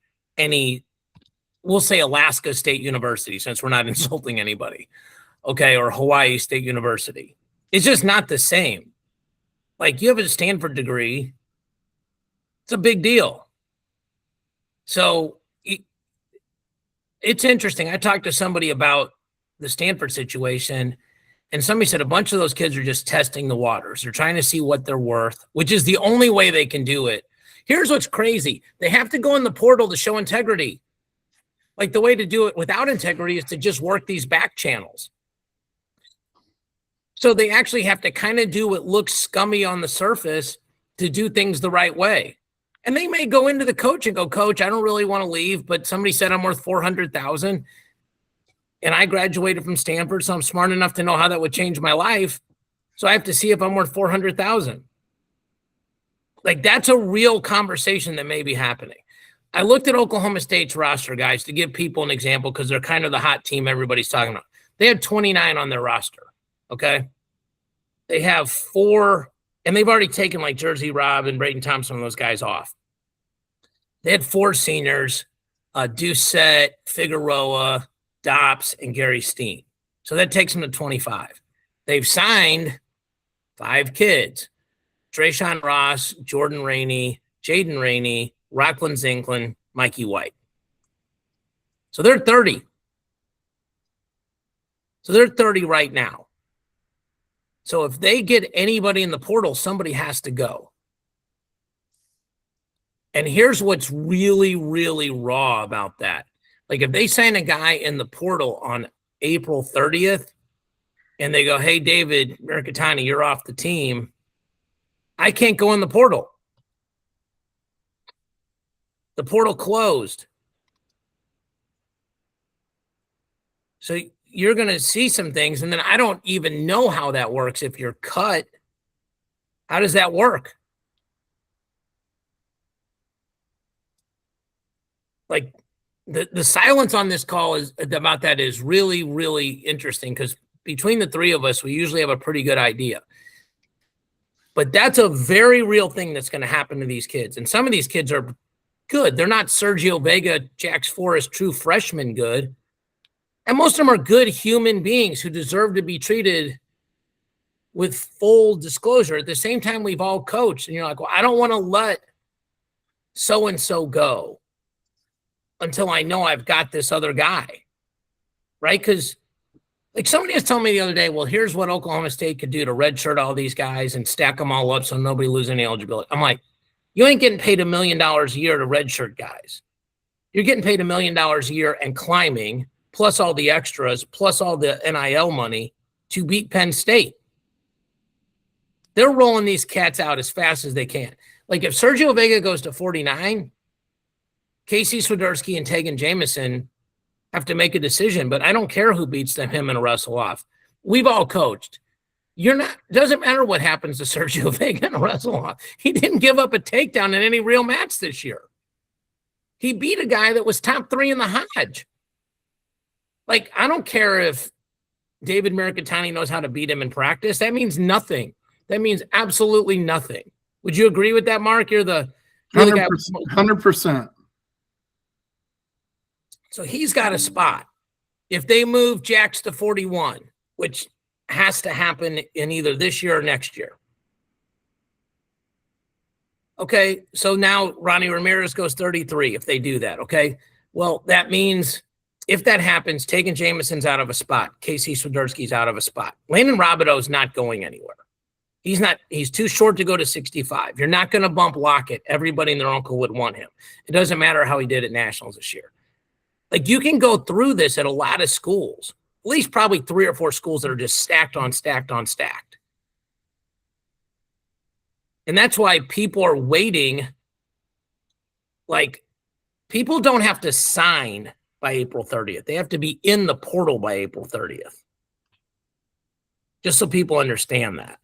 we'll say Alaska State University, since we're not insulting anybody, okay, or Hawaii State University. It's just not the same. Like, you have a Stanford degree, it's a big deal. So it's interesting. I talked to somebody about the Stanford situation, and somebody said a bunch of those kids are just testing the waters. They're trying to see what they're worth, which is the only way they can do it. Here's what's crazy. They have to go in the portal to show integrity. Like, the way to do it without integrity is to just work these back channels. So they actually have to kind of do what looks scummy on the surface to do things the right way. And they may go into the coach and go, Coach, I don't really want to leave, but somebody said I'm worth $400,000 and I graduated from Stanford, so I'm smart enough to know how that would change my life. So I have to see if I'm worth $400,000. Like, that's a real conversation that may be happening. I looked at Oklahoma State's roster, guys, to give people an example, because they're kind of the hot team everybody's talking about. They had 29 on their roster, okay? They have 4, and they've already taken like Jersey Robb and Brayton Thompson and those guys off. They had 4 seniors, Doucette, Figueroa, Dops, and Gary Steen. So that takes them to 25. They've signed 5 kids: Trayshawn Ross, Jordan Rainey, Jaden Rainey, Rockland Zinklin, Mikey White. So they're 30. So they're 30 right now. So if they get anybody in the portal, somebody has to go. And here's what's really, really raw about that. Like, if they sign a guy in the portal on April 30th and they go, hey, David Mirikitani, you're off the team, I can't go in the portal. The portal closed. So you're going to see some things, and then I don't even know how that works. If you're cut, how does that work? Like, the silence on this call is about that is really, really interesting, because between the 3 of us, we usually have a pretty good idea. But that's a very real thing that's going to happen to these kids. And some of these kids are good. They're not Sergio Vega, Jax Forrest, true freshman good. And most of them are good human beings who deserve to be treated with full disclosure. At the same time, we've all coached, and you're like, well, I don't want to let so-and-so go until I know I've got this other guy, right? Because like, somebody was telling me the other day, well, here's what Oklahoma State could do to redshirt all these guys and stack them all up so nobody loses any eligibility. I'm like, you ain't getting paid $1 million a year to redshirt guys. You're getting paid $1 million a year and climbing, plus all the extras, plus all the NIL money to beat Penn State. They're rolling these cats out as fast as they can. Like, if Sergio Vega goes to 49, Casey Swiderski and Tegan Jamison have to make a decision, but I don't care who beats them, him in a wrestle off. We've all coached. Doesn't matter what happens to Sergio Vega in a wrestle off. He didn't give up a takedown in any real match this year. He beat a guy that was top 3 in the Hodge. Like, I don't care if David Mirikitani knows how to beat him in practice. That means nothing. That means absolutely nothing. Would you agree with that, Mark? You're the guy. 100%. So he's got a spot. If they move Jax to 41, which has to happen in either this year or next year. Okay, so now Ronnie Ramirez goes 33 if they do that, okay? Well, that means if that happens, Tegan Jamison's out of a spot. Casey Swiderski's out of a spot. Landon Robideau's not going anywhere. He's too short to go to 65. You're not going to bump Lockett. Everybody and their uncle would want him. It doesn't matter how he did at Nationals this year. Like, you can go through this at a lot of schools, at least probably 3 or 4 schools that are just stacked on stacked on stacked. And that's why people are waiting. Like, people don't have to sign by April 30th. They have to be in the portal by April 30th. Just so people understand that.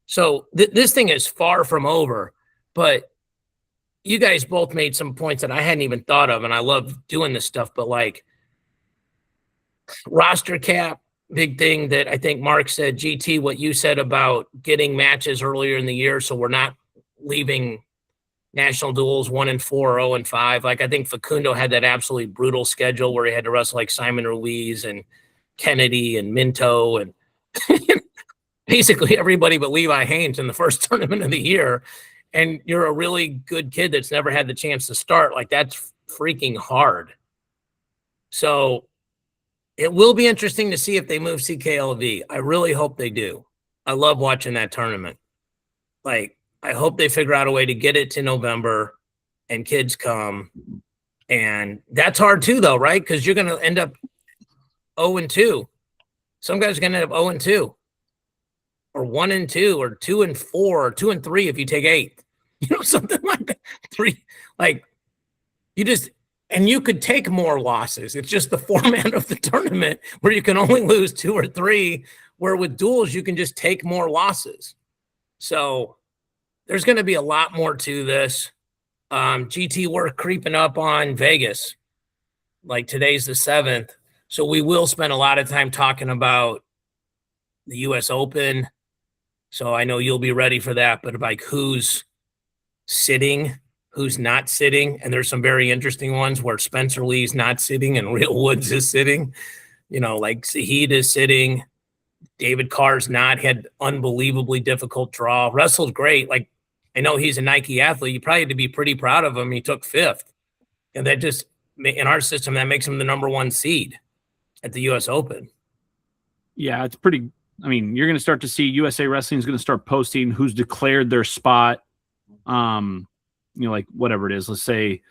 So this thing is far from over, but you guys both made some points that I hadn't even thought of, and I love doing this stuff, but like roster cap, big thing that I think Mark said, GT, what you said about getting matches earlier in the year so we're not leaving national duels 1-4 or 0-5. Like, I think Facundo had that absolutely brutal schedule where he had to wrestle like Simon Ruiz and Kennedy and Minto and basically everybody but Levi Haynes in the first tournament of the year. And you're a really good kid that's never had the chance to start. Like, that's freaking hard. So it will be interesting to see if they move CKLV. I really hope they do. I love watching that tournament. Like, I hope they figure out a way to get it to November and kids come. And that's hard too, though, right? Because you're going to end up 0-2. Some guys are going to end up 0-2 or 1-2 or 2-4 or 2-3 if you take 8th, something like that. 3, like you just, and you could take more losses. It's just the format of the tournament where you can only lose 2 or 3, where with duels, you can just take more losses. So there's going to be a lot more to this. GT, we're creeping up on Vegas. Like today's the 7th. So we will spend a lot of time talking about the US Open. So I know you'll be ready for that, but like who's sitting, who's not sitting. And there's some very interesting ones where Spencer Lee's not sitting and Real Woods is sitting. Like Zahid is sitting. David Carr's not, had unbelievably difficult draw. Wrestled great. Like, I know he's a Nike athlete. You probably had to be pretty proud of him. He took 5th. And that just, in our system, that makes him the number 1 seed at the US Open. Yeah, it's pretty. I mean, you're going to start to see USA Wrestling is going to start posting who's declared their spot. Like whatever it is, let's say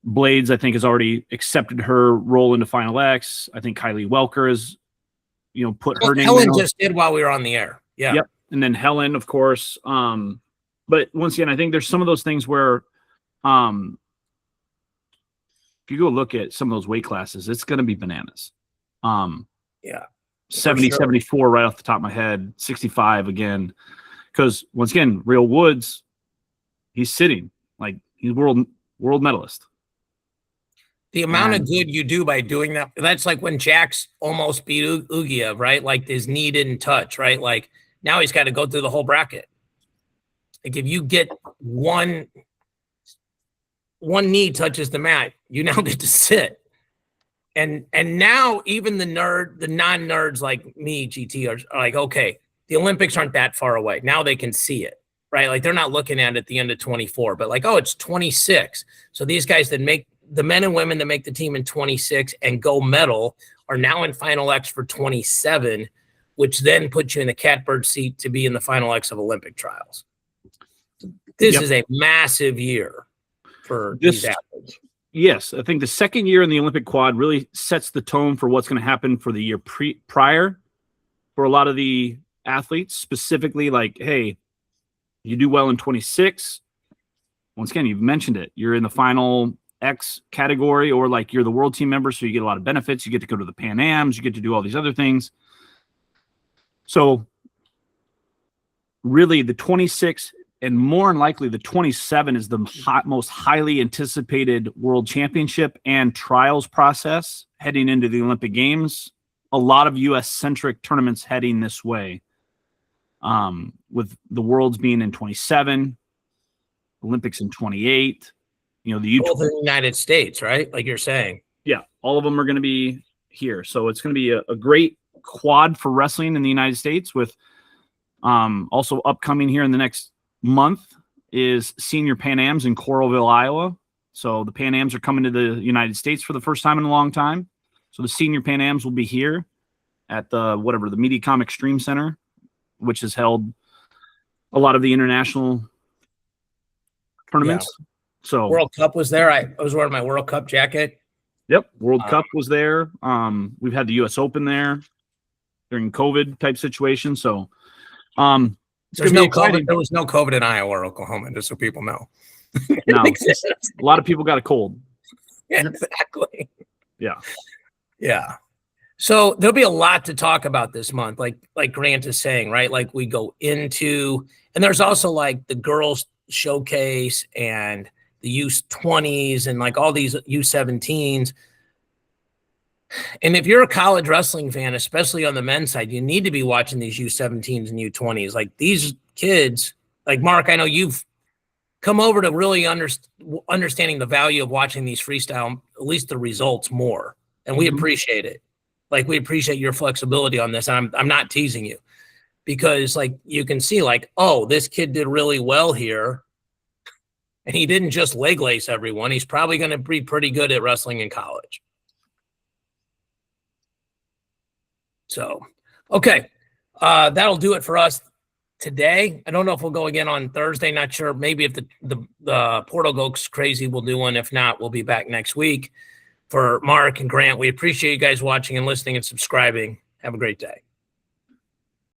Blades, I think, has already accepted her role into Final X. I think Kylie Welker has, put her name. Helen just did while we were on the air. Yeah. Yep. And then Helen, of course. But once again, I think there's some of those things where, if you go look at some of those weight classes, it's going to be bananas. Yeah. 70, sure. 74 right off the top of my head, 65 again. Because once again, Real Woods, he's sitting like he's world medalist. The amount of good you do by doing that, that's like when Jax almost beat Ugia, right? Like his knee didn't touch, right? Like now he's got to go through the whole bracket. Like if you get one knee touches the mat, you now get to sit. And now even the non-nerds like me, GT, are like, okay, the Olympics aren't that far away. Now they can see it, right? Like they're not looking at it at the end of 24, but like, oh, it's 26. So these guys that make the men and women that make the team in 26 and go medal are now in Final X for 27, which then puts you in the catbird seat to be in the Final X of Olympic trials. This is a massive year for these athletes. Yes, I think the second year in the Olympic quad really sets the tone for what's going to happen for the year prior for a lot of the athletes, specifically like, hey, you do well in 26. Once again, you've mentioned it. You're in the Final X category, or like you're the world team member, so you get a lot of benefits. You get to go to the Pan Ams. You get to do all these other things. So really the 26 and more than likely the 27 is the most highly anticipated world championship and trials process heading into the Olympic Games. A lot of U.S.-centric tournaments heading this way, with the Worlds being in 27, Olympics in 28. The both in the United States, right? Like you're saying. Yeah, all of them are going to be here. So it's going to be a great quad for wrestling in the United States, with also upcoming here in the next month is Senior Pan Ams in Coralville, Iowa. So the Pan Ams are coming to the United States for the first time in a long time. So the Senior Pan Ams will be here at the MediaCom Extreme Center, which has held a lot of the international tournaments. Yeah. So World Cup was there. I was wearing my World Cup jacket. Yep. World Cup was there. We've had the US Open there during COVID type situation. So, there's no COVID. There was no COVID in Iowa or Oklahoma, just so people know. No, a lot of people got a cold. Yeah, exactly. Yeah. Yeah. So there'll be a lot to talk about this month, like Grant is saying, right? Like we go into, and there's also like the girls showcase and the U20s and like all these U17s. And if you're a college wrestling fan, especially on the men's side, you need to be watching these U17s and U20s. Like these kids, like Mark, I know you've come over to really understanding the value of watching these freestyle, at least the results more. And we appreciate it. Like we appreciate your flexibility on this. And I'm not teasing you, because like you can see like, oh, this kid did really well here. And he didn't just leg lace everyone. He's probably going to be pretty good at wrestling in college. So, okay. That'll do it for us today. I don't know if we'll go again on Thursday. Not sure. Maybe if the portal goes crazy, we'll do one. If not, we'll be back next week. For Mark and Grant, we appreciate you guys watching and listening and subscribing. Have a great day.